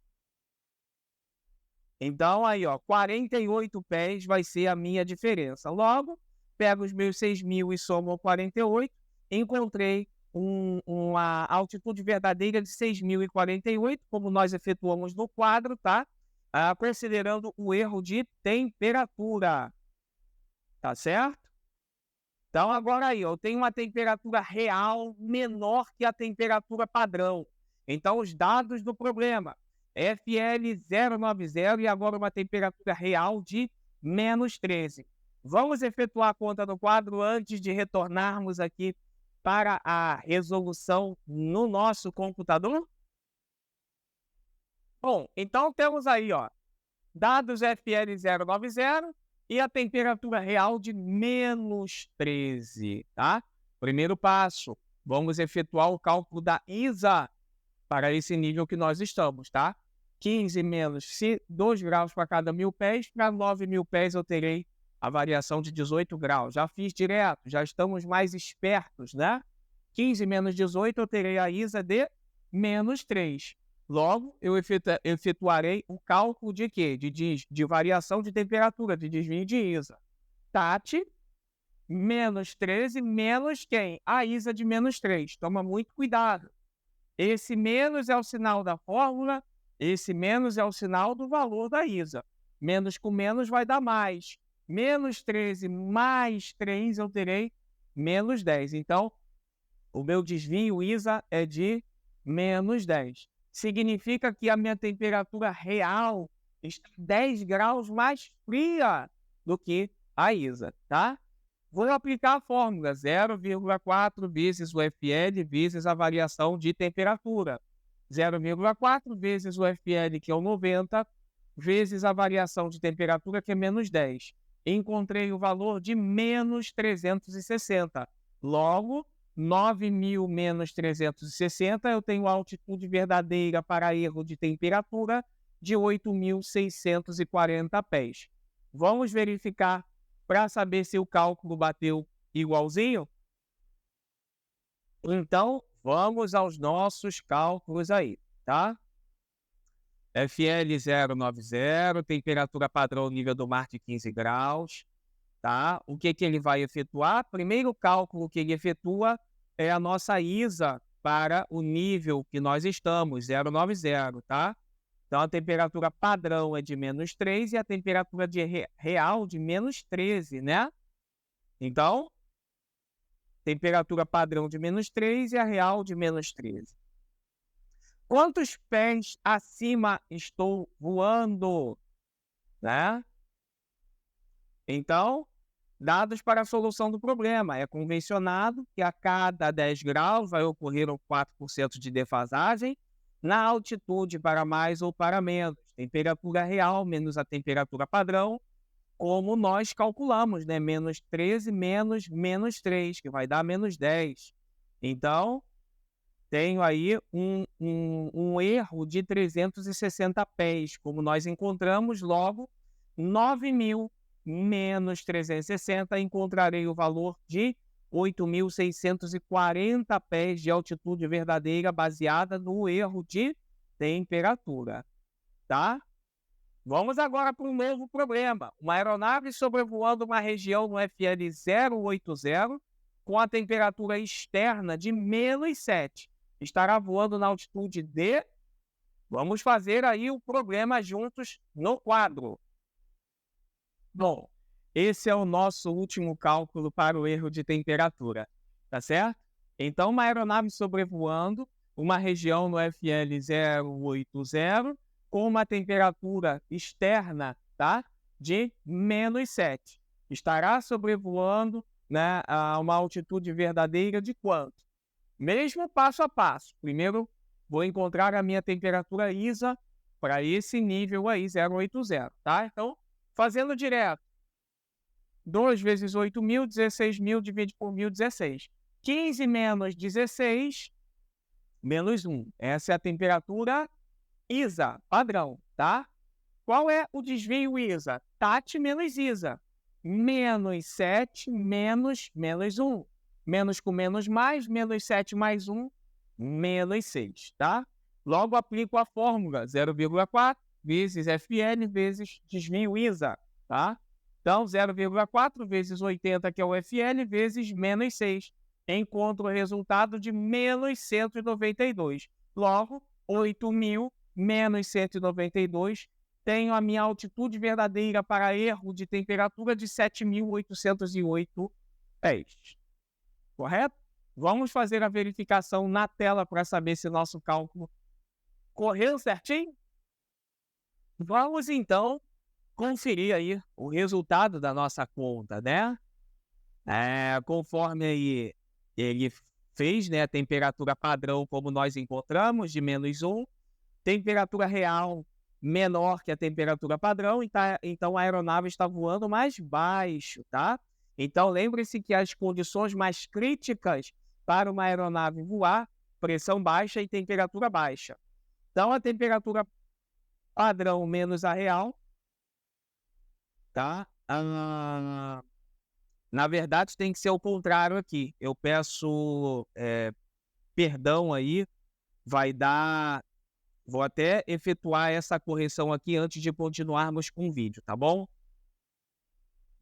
Então aí, ó, 48 pés vai ser a minha diferença. Logo, pego os meus 6.000 e somo ao 48, encontrei uma altitude verdadeira de 6.048, como nós efetuamos no quadro, tá? Considerando o erro de temperatura, tá certo? Então agora aí, ó, eu tenho uma temperatura real menor que a temperatura padrão. Então os dados do problema, FL090 e agora uma temperatura real de menos 13. Vamos efetuar a conta no quadro antes de retornarmos aqui para a resolução no nosso computador? Bom, então temos aí, ó, dados FL090 e a temperatura real de menos 13, tá? Primeiro passo, vamos efetuar o cálculo da ISA para esse nível que nós estamos, tá? 15 menos 2 graus para cada 1.000 pés, para 9.000 pés eu terei a variação de 18 graus. Já fiz direto, já estamos mais espertos, né? 15 menos 18 eu terei a ISA de menos 3. Logo, eu efetuarei o cálculo de quê? De variação de temperatura, de desvio de ISA. TAT, menos 13, menos quem? A ISA de menos 3. Toma muito cuidado. Esse menos é o sinal da fórmula, esse menos é o sinal do valor da ISA. Menos com menos vai dar mais. Menos 13 mais 3 eu terei menos 10. Então, o meu desvio ISA é de menos 10. Significa que a minha temperatura real está 10 graus mais fria do que a ISA, tá? Vou aplicar a fórmula 0,4 vezes o FL vezes a variação de temperatura. 0,4 vezes o FL, que é o 90, vezes a variação de temperatura, que é menos 10. Encontrei o valor de menos 360. Logo, 9.000 menos 360, eu tenho a altitude verdadeira para erro de temperatura de 8.640 pés. Vamos verificar para saber se o cálculo bateu igualzinho? Então, vamos aos nossos cálculos aí, tá? FL090, temperatura padrão nível do mar de 15 graus, tá? O que ele vai efetuar? Primeiro cálculo que ele efetua é a nossa ISA para o nível que nós estamos, 090, tá? Então, a temperatura padrão é de menos 3 e a temperatura real de menos 13, né? Então, temperatura padrão de menos 3 e a real de menos 13. Quantos pés acima estou voando, né? Então, dados para a solução do problema. É convencionado que a cada 10 graus vai ocorrer um 4% de defasagem na altitude para mais ou para menos. Temperatura real menos a temperatura padrão, como nós calculamos, né? Menos 13 menos menos 3, que vai dar menos 10. Então, tenho aí um erro de 360 pés, como nós encontramos, logo, 9.000 menos 360, encontrarei o valor de 8.640 pés de altitude verdadeira baseada no erro de temperatura, tá? Vamos agora para um novo problema. Uma aeronave sobrevoando uma região no FL 080 com a temperatura externa de menos 7. Estará voando na altitude de... Vamos fazer aí o problema juntos no quadro. Bom, esse é o nosso último cálculo para o erro de temperatura, tá certo? Então, uma aeronave sobrevoando uma região no FL 080 com uma temperatura externa, tá, de menos 7. Estará sobrevoando, né, a uma altitude verdadeira de quanto? Mesmo passo a passo. Primeiro, vou encontrar a minha temperatura ISA para esse nível aí, 080, tá? Então, fazendo direto. 2 vezes 8.000, 16.000, divide por 1.016. 15 menos 16 menos 1. Essa é a temperatura ISA, padrão, tá? Qual é o desvio ISA? TAT menos ISA. Menos 7 menos 1. Menos com menos mais, menos 7 mais 1, menos 6, tá? Logo, aplico a fórmula 0,4 vezes FL vezes desvio ISA, tá? Então, 0,4 vezes 80, que é o FL, vezes menos 6. Encontro o resultado de menos 192. Logo, 8.000 menos 192, tenho a minha altitude verdadeira para erro de temperatura de 7.808 pés. Correto? Vamos fazer a verificação na tela para saber se nosso cálculo correu certinho? Vamos, então, conferir aí o resultado da nossa conta, né? Conforme aí ele fez, né, a temperatura padrão, como nós encontramos, de menos 1, temperatura real menor que a temperatura padrão, então a aeronave está voando mais baixo, tá? Então, lembre-se que as condições mais críticas para uma aeronave voar, pressão baixa e temperatura baixa. Então, a temperatura padrão menos a real, tá? Na verdade, tem que ser o contrário aqui. Eu peço perdão aí, vai dar... Vou até efetuar essa correção aqui antes de continuarmos com o vídeo, tá bom?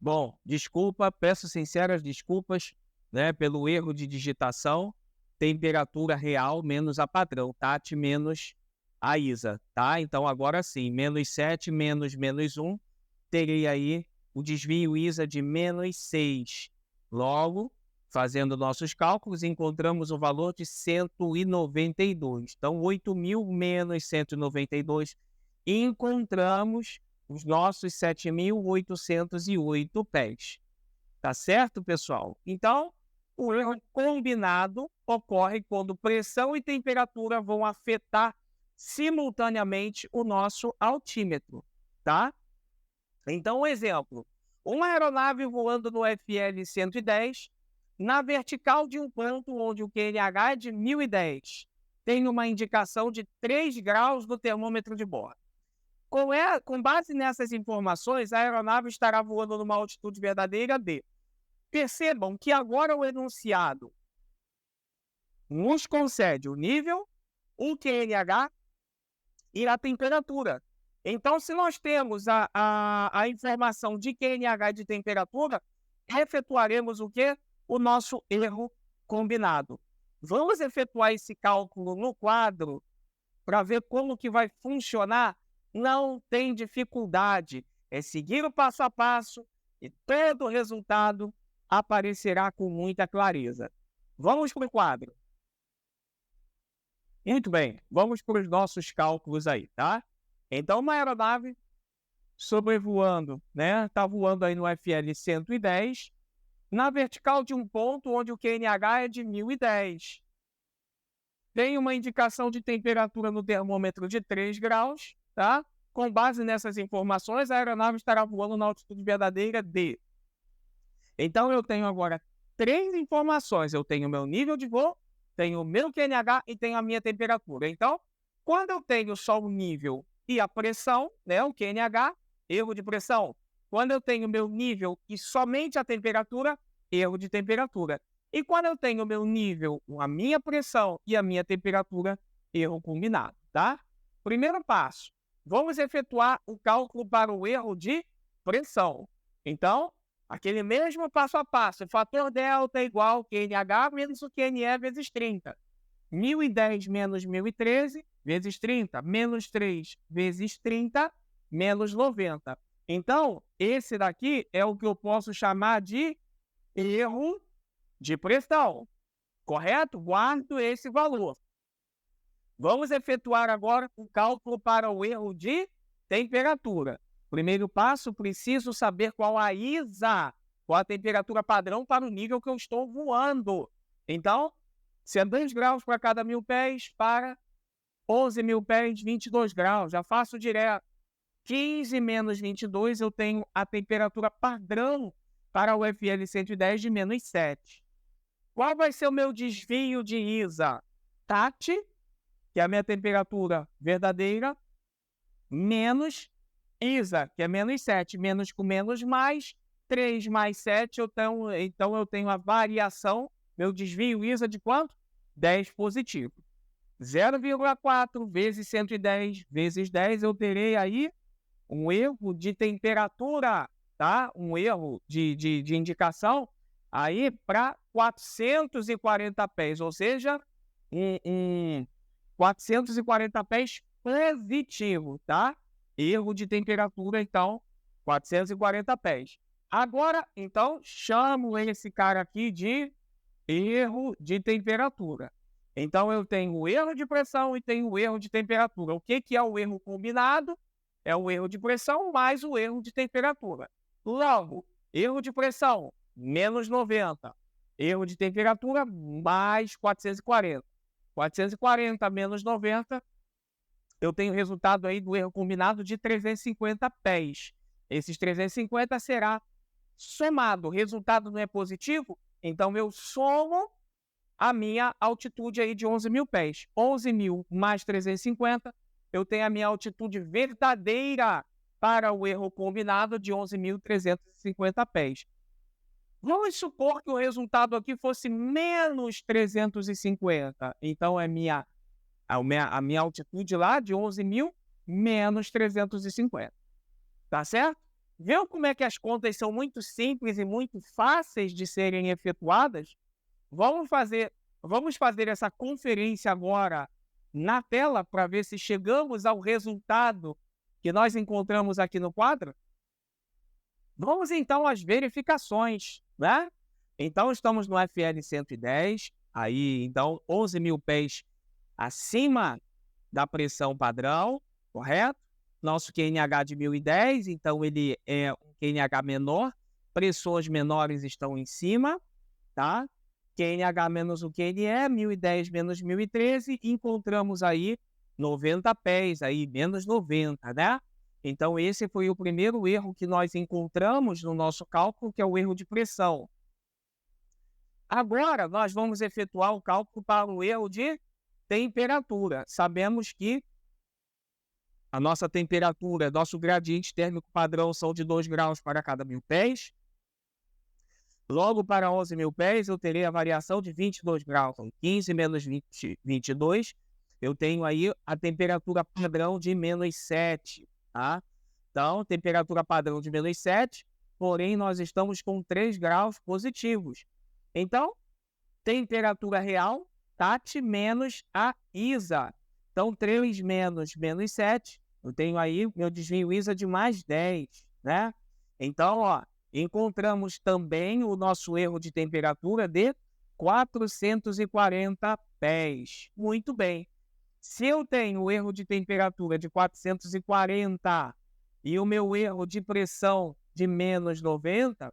Bom, desculpa, peço sinceras desculpas, né, pelo erro de digitação. Temperatura real menos a padrão, TAT menos a ISA, tá? Então, agora sim, menos 7 menos 1, terei aí o desvio ISA de menos 6. Logo, fazendo nossos cálculos, encontramos o valor de 192. Então, 8.000 menos 192, encontramos os nossos 7.808 pés. Tá certo, pessoal? Então, o erro combinado ocorre quando pressão e temperatura vão afetar simultaneamente o nosso altímetro, tá? Então, um exemplo. Uma aeronave voando no FL 110, na vertical de um ponto onde o QNH é de 1010, tem uma indicação de 3 graus no termômetro de bordo. Com base nessas informações, a aeronave estará voando numa altitude verdadeira de... Percebam que agora o enunciado nos concede o nível, o QNH e a temperatura. Então, se nós temos a informação de QNH e de temperatura, efetuaremos o quê? O nosso erro combinado. Vamos efetuar esse cálculo no quadro para ver como que vai funcionar. Não tem dificuldade. É seguir o passo a passo e todo o resultado aparecerá com muita clareza. Vamos para o quadro. Muito bem, vamos para os nossos cálculos aí, tá? Então, uma aeronave sobrevoando, né? Está voando aí no FL 110, na vertical de um ponto onde o QNH é de 1010. Tem uma indicação de temperatura no termômetro de 3 graus, tá? Com base nessas informações, a aeronave estará voando na altitude verdadeira de... Então, eu tenho agora 3 informações. Eu tenho o meu nível de voo, tenho o meu QNH e tenho a minha temperatura. Então, quando eu tenho só o nível e a pressão, né, o QNH, erro de pressão. Quando eu tenho o meu nível e somente a temperatura, erro de temperatura. E quando eu tenho o meu nível, a minha pressão e a minha temperatura, erro combinado, tá? Primeiro passo, vamos efetuar o cálculo para o erro de pressão. Então, aquele mesmo passo a passo, fator delta igual QNH menos o QNE vezes 30. 1010 menos 1013 vezes 30, menos 3 vezes 30, menos 90. Então, esse daqui é o que eu posso chamar de erro de pressão, correto? Guardo esse valor. Vamos efetuar agora o cálculo para o erro de temperatura. Primeiro passo, preciso saber qual a ISA, qual a temperatura padrão para o nível que eu estou voando. Então, se é 2 graus para cada 1.000 pés, para 11.000 pés, 22 graus. Já faço direto. 15 menos 22, eu tenho a temperatura padrão para o FL 110 de menos 7. Qual vai ser o meu desvio de ISA? TAT, que é a minha temperatura verdadeira, menos ISA, que é menos 7, menos com menos mais, 3 mais 7, então eu tenho a variação, meu desvio ISA de quanto? 10 positivo. 0,4 vezes 110 vezes 10, eu terei aí um erro de temperatura, tá? Um erro de indicação aí para 440 pés, ou seja, um 440 pés positivo, tá? Erro de temperatura, então, 440 pés. Agora, então, chamo esse cara aqui de erro de temperatura. Então, eu tenho o erro de pressão e tenho o erro de temperatura. O que é o erro combinado? É o erro de pressão mais o erro de temperatura. Logo, erro de pressão, menos 90. Erro de temperatura, mais 440. 440 menos 90, eu tenho o resultado aí do erro combinado de 350 pés. Esses 350 será somado. O resultado não é positivo, então eu somo a minha altitude aí de 11.000 pés. 11.000 mais 350, eu tenho a minha altitude verdadeira para o erro combinado de 11.350 pés. Vamos supor que o resultado aqui fosse menos 350. Então, a minha altitude lá de 11.000 menos 350. Tá certo? Viu como é que as contas são muito simples e muito fáceis de serem efetuadas? Vamos fazer essa conferência agora na tela para ver se chegamos ao resultado que nós encontramos aqui no quadro? Vamos então às verificações, né? Então estamos no FL 110, aí então 11.000 pés acima da pressão padrão, correto? Nosso QNH de 1.010, então ele é um QNH menor, pressões menores estão em cima, tá? QNH menos o QNE, 1.010 menos 1.013, encontramos aí 90 pés, aí menos 90, né? Então esse foi o primeiro erro que nós encontramos no nosso cálculo, que é o erro de pressão. Agora nós vamos efetuar o cálculo para o erro de temperatura. Sabemos que a nossa temperatura, nosso gradiente térmico padrão são de 2 graus para cada 1.000 pés. Logo, para 11.000 pés, eu terei a variação de 22 graus. Então, 15 menos 20, 22, eu tenho aí a temperatura padrão de menos 7. Tá? Então, temperatura padrão de menos 7, porém, nós estamos com 3 graus positivos. Então, temperatura real, TAT menos a ISA. Então, 3 menos 7, eu tenho aí meu desvio ISA de mais 10, né? Então, ó, encontramos também o nosso erro de temperatura de 440 pés. Muito bem. Se eu tenho o erro de temperatura de 440 e o meu erro de pressão de menos 90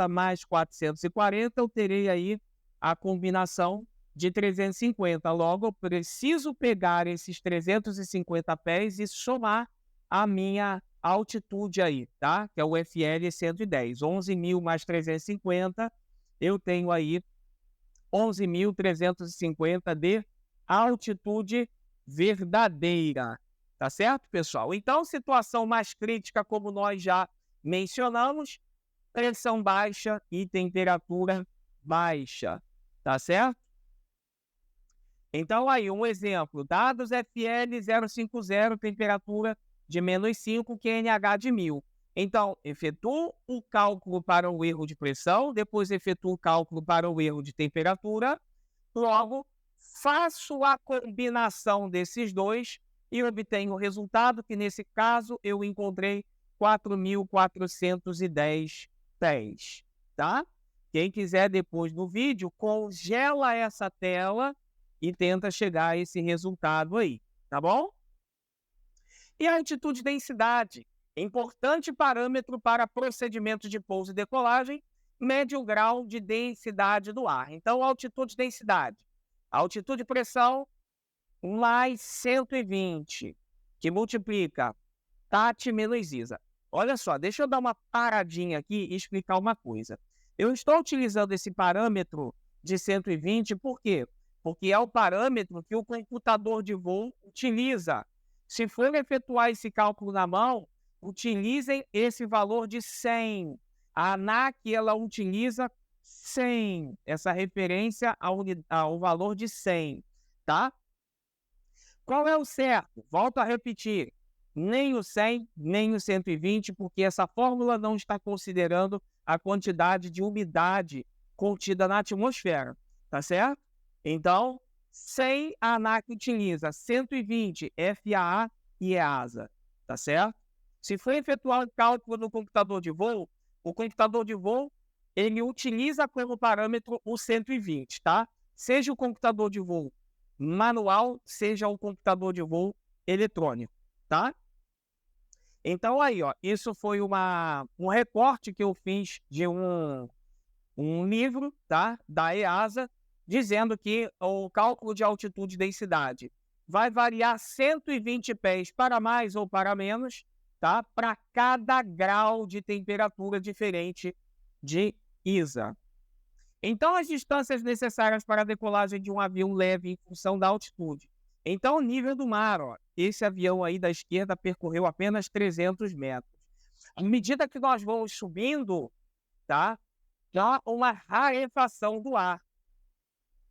mais 440, eu terei aí a combinação de 350. Logo, eu preciso pegar esses 350 pés e somar a minha altitude aí, tá? Que é o FL 110. 11.000 mais 350, eu tenho aí 11.350 de altitude verdadeira. Tá certo, pessoal? Então, situação mais crítica, como nós já mencionamos, pressão baixa e temperatura baixa. Tá certo? Então, aí, um exemplo. Dados FL 050, temperatura de menos 5, QNH de 1.000. Então, efetuo o cálculo para o erro de pressão, depois efetuo o cálculo para o erro de temperatura, logo, faço a combinação desses dois e obtenho o resultado que, nesse caso, eu encontrei 4.410 pés, tá? Quem quiser, depois do vídeo, congela essa tela e tenta chegar a esse resultado aí, tá bom? E a altitude densidade, importante parâmetro para procedimento de pouso e decolagem, mede o grau de densidade do ar. Então, altitude densidade. Altitude pressão mais 120, que multiplica TAT menos ISA. Olha só, deixa eu dar uma paradinha aqui e explicar uma coisa. Eu estou utilizando esse parâmetro de 120, por quê? porque é o parâmetro que o computador de voo utiliza. Se for efetuar esse cálculo na mão, utilizem esse valor de 100. A ANAC, ela utiliza 100, essa referência ao valor de 100, tá? Qual é o certo? Volto a repetir, nem o 100, nem o 120, porque essa fórmula não está considerando a quantidade de umidade contida na atmosfera, tá certo? Então, 100 a ANAC utiliza, 120 FAA e EASA, tá certo? Se for efetuar o cálculo no computador de voo, o computador de voo, ele utiliza como parâmetro o 120, tá? Seja o computador de voo manual, seja o computador de voo eletrônico, tá? Então aí, ó, isso foi um recorte que eu fiz de um livro, tá, da EASA, dizendo que o cálculo de altitude e densidade vai variar 120 pés para mais ou para menos, tá, para cada grau de temperatura diferente de ISA. Então, as distâncias necessárias para a decolagem de um avião leve em função da altitude. Então, o nível do mar, ó, esse avião aí da esquerda percorreu apenas 300 metros. À medida que nós vamos subindo, tá, há uma rarefação do ar,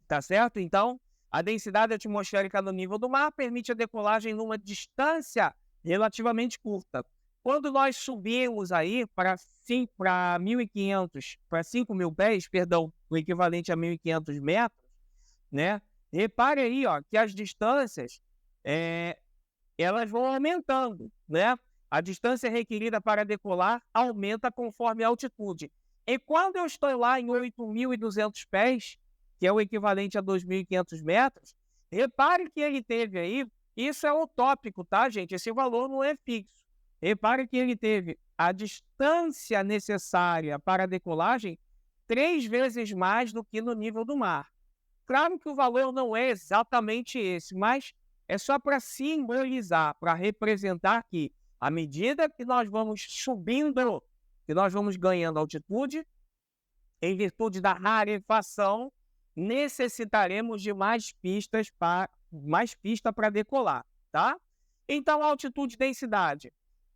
tá certo? Então, a densidade atmosférica no nível do mar permite a decolagem numa distância relativamente curta. Quando nós subimos aí para 1.500, para 5.000 pés, perdão, o equivalente a 1.500 metros, né? Repare aí, ó, que as distâncias, elas vão aumentando, né? A distância requerida para decolar aumenta conforme a altitude. E quando eu estou lá em 8.200 pés, que é o equivalente a 2.500 metros, repare que ele teve aí, isso é utópico, tá, gente? Esse valor não é fixo. Repare que ele teve a distância necessária para a decolagem 3 vezes mais do que no nível do mar. Claro que o valor não é exatamente esse, mas é só para simbolizar, para representar que, à medida que nós vamos subindo, que nós vamos ganhando altitude, em virtude da rarefação, necessitaremos de mais pista para decolar, tá? Então, altitude e densidade.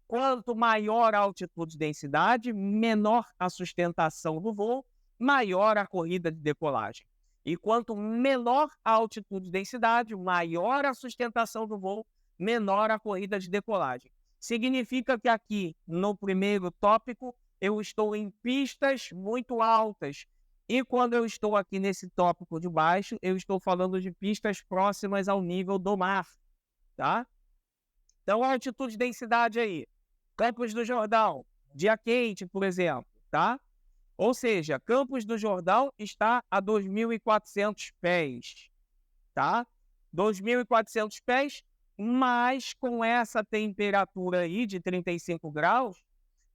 Quanto maior a altitude e densidade, menor a sustentação do voo, maior a corrida de decolagem. E quanto menor a altitude e densidade, maior a sustentação do voo, menor a corrida de decolagem. Significa que aqui, no primeiro tópico, eu estou em pistas muito altas. E quando eu estou aqui nesse tópico de baixo, eu estou falando de pistas próximas ao nível do mar, tá? Então, a altitude e densidade aí. Campos do Jordão, dia quente, por exemplo, tá? Ou seja, Campos do Jordão está a 2.400 pés, tá? 2.400 pés, mas com essa temperatura aí de 35 graus,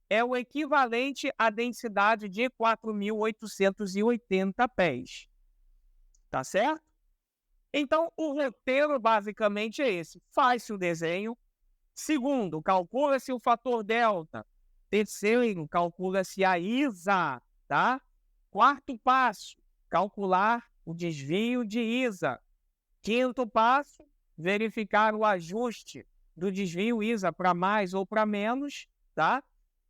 é o equivalente à densidade de 4.880 pés, tá certo? Então, o roteiro basicamente é esse. Faz-se o desenho. Segundo, calcula-se o fator delta. Terceiro, calcula-se a ISA, tá? Quarto passo, calcular o desvio de ISA. Quinto passo, verificar o ajuste do desvio ISA para mais ou para menos, tá?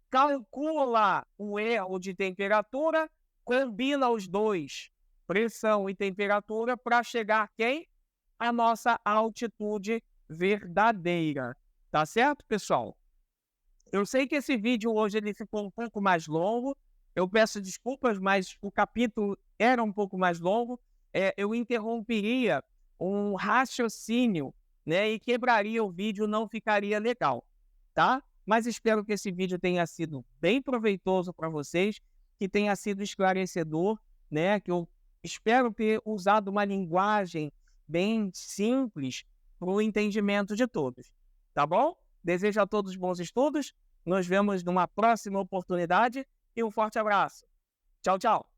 Calcula o erro de temperatura, combina os dois, pressão e temperatura, para chegar a quem? A nossa altitude verdadeira. Tá certo, pessoal? Eu sei que esse vídeo hoje ele ficou um pouco mais longo. Eu peço desculpas, mas o capítulo era um pouco mais longo. Eu interromperia um raciocínio, né, e quebraria o vídeo, não ficaria legal, tá? Mas espero que esse vídeo tenha sido bem proveitoso para vocês, que tenha sido esclarecedor, né? Que eu espero ter usado uma linguagem bem simples para o entendimento de todos. Tá bom? Desejo a todos bons estudos. Nos vemos numa próxima oportunidade e um forte abraço. Tchau, tchau.